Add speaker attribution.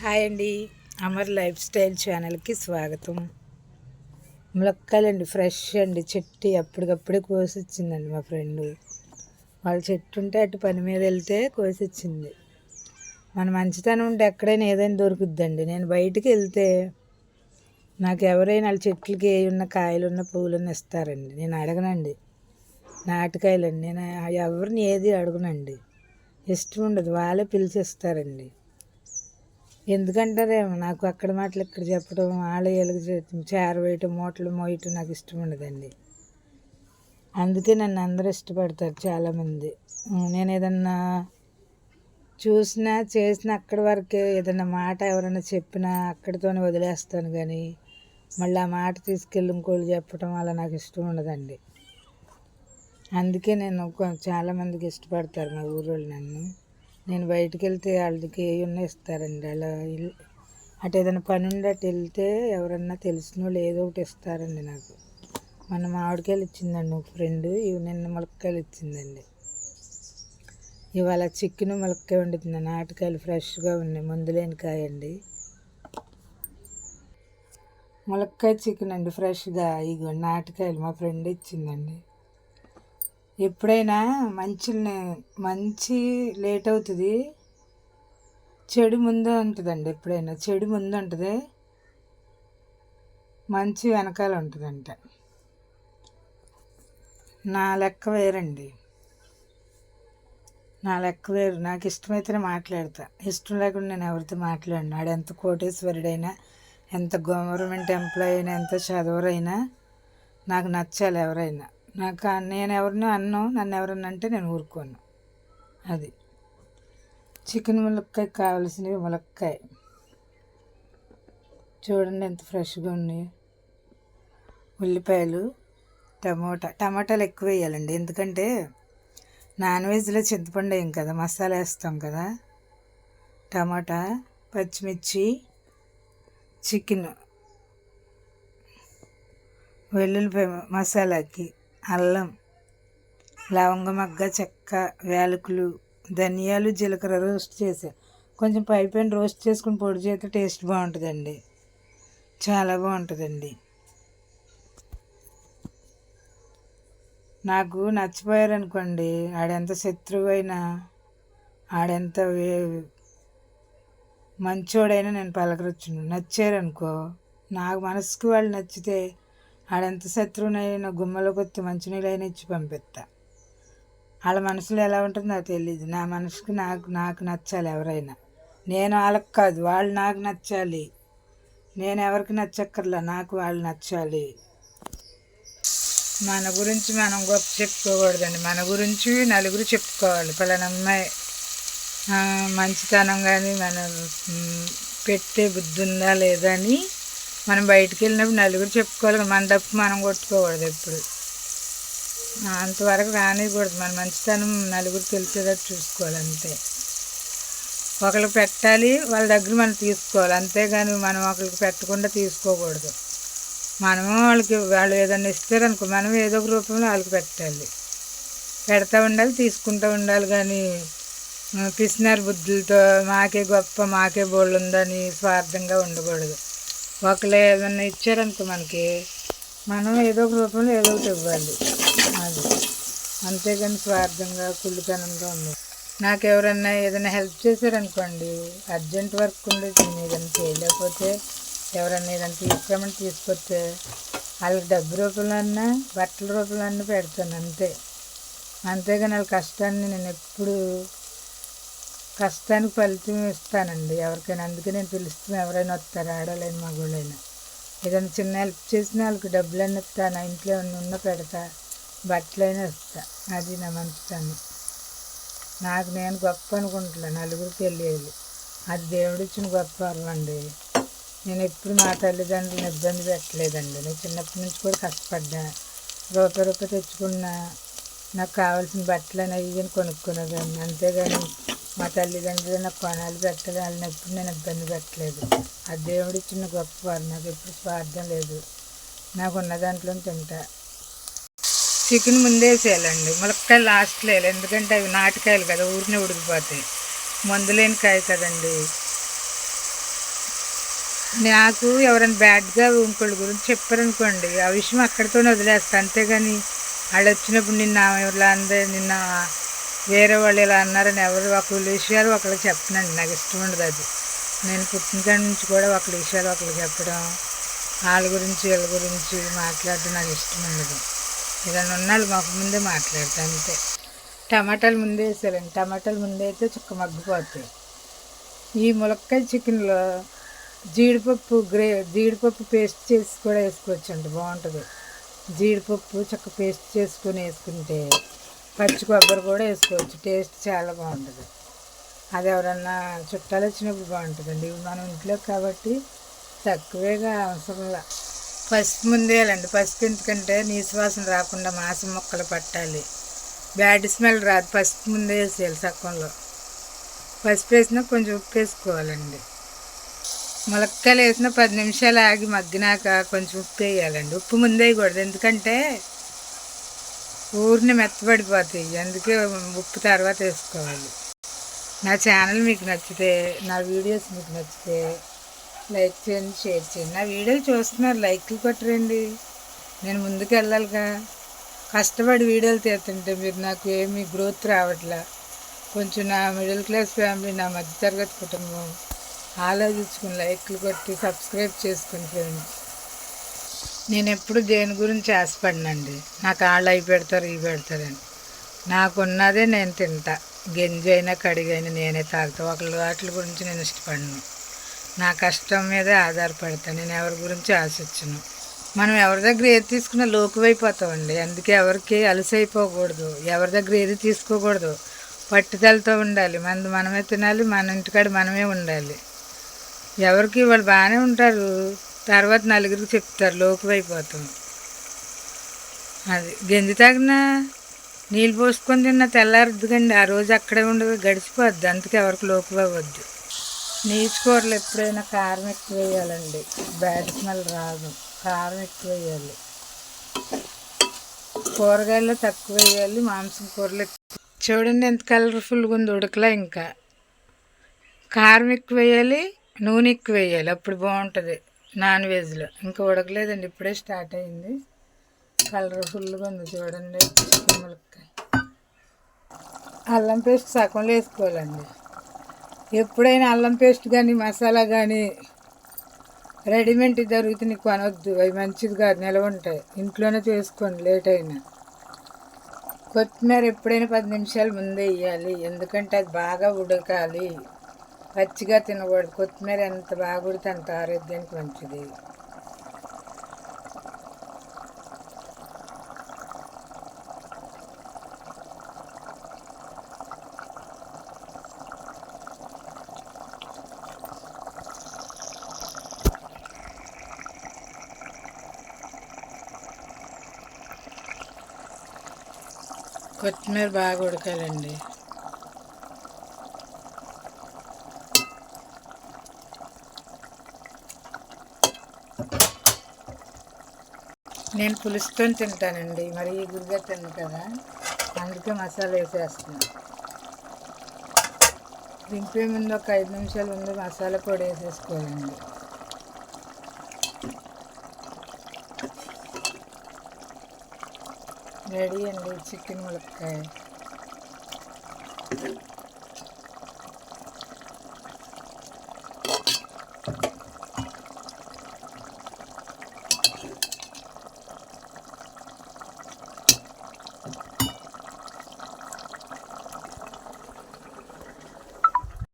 Speaker 1: Hi అండి, Amar life style ఛానల్కి స్వాగతం. ములక్కాయలండి, ఫ్రెష్ అండి. చెట్టు అప్పటికప్పుడే కోసిచ్చిందండి మా ఫ్రెండ్. వాళ్ళ చెట్టు ఉంటే అటు పని మీద వెళ్తే కోసిచ్చింది. మన మంచితనం ఉంటే ఎక్కడైనా ఏదైనా దొరుకుద్దండి. నేను బయటికి వెళ్తే నాకు ఎవరైనా వాళ్ళ చెట్లకి ఏ ఉన్న కాయలున్న పువ్వులున్న ఇస్తారండి. నేను అడగనండి. నాటుకాయలండి, నేను ఎవరిని ఏది అడగనండి. ఇష్టం ఉండదు, వాళ్ళే పిలిచిస్తారండి. ఎందుకంటారేమో, నాకు అక్కడ మాటలు ఇక్కడ చెప్పడం, వాళ్ళ వీళ్ళకి చేరవేయటం, మూటలు మోయటం నాకు ఇష్టం ఉండదండి. అందుకే నన్ను అందరూ ఇష్టపడతారు చాలామంది. నేను ఏదన్నా చూసినా చేసినా అక్కడి వరకే. ఏదన్నా మాట ఎవరైనా చెప్పినా అక్కడితోనే వదిలేస్తాను. కానీ మళ్ళీ ఆ మాట తీసుకెళ్ళి ఇంకోళ్ళు చెప్పడం అలా నాకు ఇష్టం ఉండదండి. అందుకే నేను చాలామందికి ఇష్టపడతారు మా ఊరోళ్ళు నన్ను. నేను బయటికి వెళ్తే వాళ్ళకి ఏ ఉన్న ఇస్తారండి. అలా అటు ఏదైనా పని ఉండి అటు వెళ్తే ఎవరన్నా తెలిసిన వాళ్ళు ఏదో ఒకటి ఇస్తారండి నాకు. మన మామిడికాయలు ఇచ్చిందండి ఒక ఫ్రెండ్, నిన్న ములక్కాయలు ఇచ్చిందండి. ఇవాళ చికెన్ ములక్కాయ వండుతుంది. నాటుకాయలు ఫ్రెష్గా ఉన్నాయి, మందులేని కాయ అండి. ములక్కాయ చికెన్ అండి ఫ్రెష్గా. ఇగో నాటుకాయలు మా ఫ్రెండ్ ఇచ్చిందండి. ఎప్పుడైనా మంచి లేట్ అవుతుంది, చెడు ముందు ఉంటుందండి. ఎప్పుడైనా చెడు ముందు ఉంటుంది, మంచి వెనకాల ఉంటుందంట. నా లెక్క వేరండి, నా లెక్క వేరు. నాకు ఇష్టమైతేనే మాట్లాడతా, ఇష్టం లేకుండా నేను ఎవరితో మాట్లాడినా. ఆడు ఎంత కోటేశ్వరుడైనా, ఎంత గవర్నమెంట్ ఎంప్లాయీ అయినా, ఎంత చదవరైనా నాకు నచ్చాలి ఎవరైనా. నేను ఎవరినో నన్ను ఎవరన్నా అంటే నేను ఊరుకోను. అది చికెన్ ములక్కాయ కావాల్సినవి. ములక్కాయ చూడండి ఎంత ఫ్రెష్గా ఉన్నాయి. ఉల్లిపాయలు, టమాటాలు ఎక్కువ వేయాలండి. ఎందుకంటే నాన్ వెజ్లో చింతపండు వేయం కదా, మసాలా వేస్తాం కదా. టమాటా, పచ్చిమిర్చి, చికెన్, వెల్లుల్లిపాయ మసాలాకి, అల్లం, లవంగ మొగ్గ, చెక్క, యాలకులు, ధనియాలు, జీలకర్ర రోస్ట్ చేసా. కొంచెం పైన రోస్ట్ చేసుకుని పొడి చేస్తే టేస్ట్ బాగుంటుందండి, చాలా బాగుంటుందండి. నాకు నచ్చిపోయారనుకోండి, ఆడెంత శత్రువు అయినా, ఆడెంత మంచోడైనా నేను పలకరించును. నచ్చారనుకో, నాకు మనసుకు వాళ్ళు నచ్చితే ఆడెంత శత్రువునైనా గుమ్మలోకి వస్తే మంచినీళ్ళైనా ఇచ్చి పంపిస్తా. వాళ్ళ మనసులో ఎలా ఉంటుందో నాకు తెలియదు. నా మనసుకు నాకు నచ్చాలి ఎవరైనా. నేను వాళ్ళకి కాదు, వాళ్ళు నాకు నచ్చాలి. నేను ఎవరికి నచ్చక్కర్లా, నాకు వాళ్ళు నచ్చాలి. మన గురించి మనం గొప్ప చెప్పుకోకూడదండి, మన గురించి నలుగురు చెప్పుకోవాలి. పలానా అమ్మాయి మంచితనం కానీ మనం పెట్టే బుద్ధి ఉందా లేదా అని మనం బయటికి వెళ్ళినప్పుడు నలుగురు చెప్పుకోవాలి. మన తప్పు మనం కొట్టుకోకూడదు ఎప్పుడు. అంతవరకు రానివ్వకూడదు. మన మంచితనం నలుగురు తెలిసేటట్టు చూసుకోవాలి అంతే. ఒకరికి పెట్టాలి, వాళ్ళ దగ్గర మనం తీసుకోవాలి. అంతేగాని మనం ఒకరికి పెట్టకుండా తీసుకోకూడదు. మనము వాళ్ళు ఏదైనా ఇస్తారనుకో, మనం ఏదో ఒక రూపంలో వాళ్ళకి పెట్టాలి. పెడతా ఉండాలి, తీసుకుంటూ ఉండాలి. కానీ పిసినారి బుద్ధులతో మాకే గొప్ప, మాకే బోళ్ళు ఉందని స్వార్థంగా ఉండకూడదు. ఒకళ్ళు ఏదన్నా ఇచ్చారనుకో మనకి, మనం ఏదో ఒక రూపంలో ఏదో ఒకటి ఇవ్వాలి. అది అంతేగాని స్వార్థంగా కుళ్ళుతనంగా ఉండదు. నాకు ఎవరన్నా ఏదైనా హెల్ప్ చేశారనుకోండి, అర్జెంట్ వర్క్ ఉండేది, నేను ఏదైనా చేయలేకపోతే ఎవరన్నా ఏదైనా తీసుకురామని తీసుకొస్తే వాళ్ళకి డబ్బు రూపంలో అన్నా బట్టల రూపంలో అన్నా పెడతాను అంతే. అంతేగాని వాళ్ళ కష్టాన్ని నేను ఎప్పుడు కష్టానికి ఫలితం ఇస్తానండి ఎవరికైనా. అందుకే నేను పిలుస్తాను, ఎవరైనా వస్తారు, ఆడవాళ్ళైనా మగవాళ్ళైనా. ఏదైనా చిన్న హెల్ప్ చేసినా వాళ్ళకి డబ్బులన్నీ ఇస్తా, నా ఇంట్లో ఉన్న పెడతా, బట్టలైనా ఇస్తా. అది నా మంచితనం. నాకు నేను గొప్ప అనుకుంటున్నాను, నలుగురికి తెలియాలి. అది దేవుడిచ్చిన గొప్ప వరం అండి. నేను ఎప్పుడు మా తల్లిదండ్రులను ఇబ్బంది పెట్టలేదండి. నేను చిన్నప్పటి నుంచి కూడా కష్టపడ్డా, రూపాయి తెచ్చుకున్నా నాకు కావాల్సిన బట్టలు అవి కొనుక్కునేదాన్ని. అంతేగాని మా తల్లిదండ్రులు నాకు కొనాలి పెట్టాలి వాళ్ళని ఎప్పుడు నేను ఇబ్బంది పెట్టలేదు. ఆ దేవుడిచ్చిన గొప్ప వరం. నాకు ఎప్పుడు స్వార్థం లేదు, నాకు ఉన్న దాంట్లో తింటా. చికెన్ ముందే వేసేయాలండి, ములక్కాయలు లాస్ట్లో వేయాలి. ఎందుకంటే అవి నాటుకాయలు కదా, ఊరినే ఉడికిపోతాయి. మందులేని కాయ కదండి. నాకు ఎవరైనా బ్యాడ్గా ఇంకోళ్ళ గురించి చెప్పారనుకోండి, ఆ విషయం అక్కడితోనే వదిలేస్తా. అంతేగాని వాళ్ళు వచ్చినప్పుడు ఇలా అందే నిన్న వేరే వాళ్ళు ఇలా అన్నారని ఎవరు ఒకళ్ళ విషయాలు ఒకళ్ళకి చెప్పనండి. నాకు ఇష్టం ఉండదు అది. నేను పుట్టిన కాడి నుంచి కూడా ఒకళ్ళ విషయాలు ఒకళ్ళకి చెప్పడం, వాళ్ళ గురించి వీళ్ళ గురించి మాట్లాడడం నాకు ఇష్టం ఉండదు. ఏదైనా ఉన్నాళ్ళు మాకు ముందే మాట్లాడతాను అంతే. టమాటాలు ముందే వేసారండి. టమాటాలు ముందే అయితే చుక్క మగ్గిపోతాయి. ఈ ములక్కాయ చికెన్లో జీడిపప్పు పేస్ట్ చేసి కూడా వేసుకోవచ్చండి, బాగుంటుంది. జీడిపప్పు చక్క పేస్ట్ చేసుకొని వేసుకుంటే పచ్చి కొబ్బరి కూడా వేసుకోవచ్చు, టేస్ట్ చాలా బాగుంటుంది. అది ఎవరన్నా చుట్టాలు వచ్చినప్పుడు బాగుంటుందండి. ఇవి మనం ఇంట్లో కాబట్టి తక్కువేగా అవసరంలా. పసుపు ముందేయాలండి. పసుపు ఎందుకంటే నీసు వాసన రాకుండా మాంసం ముక్కలు పట్టాలి, బ్యాడ్ స్మెల్ రాదు. పసుపు ముందే వేసేయాలి సగంలో. పసుపు వేసినా కొంచెం ఉప్పు వేసుకోవాలండి. ములక్కాయలు వేసిన 10 నిమిషాలు ఆగి మగ్గినాక కొంచెం ఉప్పు వేయాలండి. ఉప్పు ముందే వేయకూడదు, ఎందుకంటే ఊరిని మెత్తబడిపోతాయి. అందుకే ఉప్పు తర్వాత వేసుకోవాలి. నా ఛానల్ మీకు నచ్చితే, నా వీడియోస్ మీకు నచ్చితే లైక్ చేయండి, షేర్ చేయండి. నా వీడియోలు చూస్తున్నారు, లైక్లు కొట్టరండి. నేను ముందుకు వెళ్ళాలిగా. కష్టపడి వీడియోలు తీస్తుంటే మీరు నాకు ఏమీ గ్రోత్ రావట్లా. కొంచెం నా మిడిల్ క్లాస్ ఫ్యామిలీ, నా మధ్యతరగతి కుటుంబం ఆలోచించుకుని లైక్లు కొట్టి సబ్స్క్రైబ్ చేసుకుని ఫ్రెండ్స్. నేను ఎప్పుడు దేని గురించి ఆశపడినండి. నాకు వాళ్ళు అవి పెడతారు ఇవి పెడతారని. నాకున్నదే నేను తింటా. గంజి అయినా కడిగైనా నేనే తాగుతా. ఒకళ్ళ వాటి గురించి నేను ఇష్టపడను. నా కష్టం మీదే ఆధారపడతాను. నేను ఎవరి గురించి ఆశించను. మనం ఎవరి దగ్గర ఏది తీసుకున్నా లోకువైపోతామండి. అందుకే ఎవరికి అలసైపోకూడదు, ఎవరి దగ్గర ఏది తీసుకోకూడదు. పట్టుదలతో ఉండాలి. మనమే తినాలి, మన ఇంటికాడ మనమే ఉండాలి. ఎవరికి వాళ్ళు బాగానే ఉంటారు, తర్వాత నలుగురికి చెప్తారు, లోకువైపోతాం. అది గంజి తాగినా నీళ్ళు పోసుకొని తిన్నా తెల్లారుద్దుకండి, ఆ రోజు అక్కడే ఉండదు, గడిచిపోద్ది. అందుకే ఎవరికి లోకువద్దు. నీచు కూరలు ఎప్పుడైనా కారం ఎక్కువ వేయాలండి, బ్యాడ్ స్మెల్ రాదు. కారం ఎక్కువ వేయాలి. కూరగాయలు తక్కువ వేయాలి, మాంసం కూరలు చూడండి ఎంత కలర్ఫుల్గా ఉంది. ఉడకలా ఇంకా కారం ఎక్కువ వేయాలి, నూనె ఎక్కువ వేయాలి, అప్పుడు బాగుంటుంది నాన్ వెజ్లో. ఇంకా ఉడకలేదండి, ఇప్పుడే స్టార్ట్ అయింది. కలర్ఫుల్గా ఉంది చూడండి. చికెన్ ములక్కాయ. అల్లం పేస్ట్ సగంలో వేసుకోవాలండి. ఎప్పుడైనా అల్లం పేస్ట్ కానీ మసాలా కానీ రెడీమేడ్ దొరుకుతుంది కొనవద్దు, అవి మంచిది కాదు, నిలవ ఉంటాయి. ఇంట్లోనే చేసుకోండి లేట్ అయినా. కొత్తిమీర ఎప్పుడైనా 10 నిమిషాలు ముందే వేయాలి, ఎందుకంటే అది బాగా ఉడకాలి. పచ్చిగా తినకూడదు. కొత్తిమీర ఎంత బాగా ఉడితే అంత ఆరోగ్యానికి మంచిది. కొత్తిమీర బాగా ఉడకాలండి. నేను పులుసుతో తింటానండి, మరి గురిగా తిన్ను కదా, అందుకే మసాలా వేసేస్తున్నాను. దింపే ముందు ఒక 5 నిమిషాల ముందు మసాలా పొడి వేసేసుకోవాలండి. రెడీ అండి చికెన్ ములక్కాయ.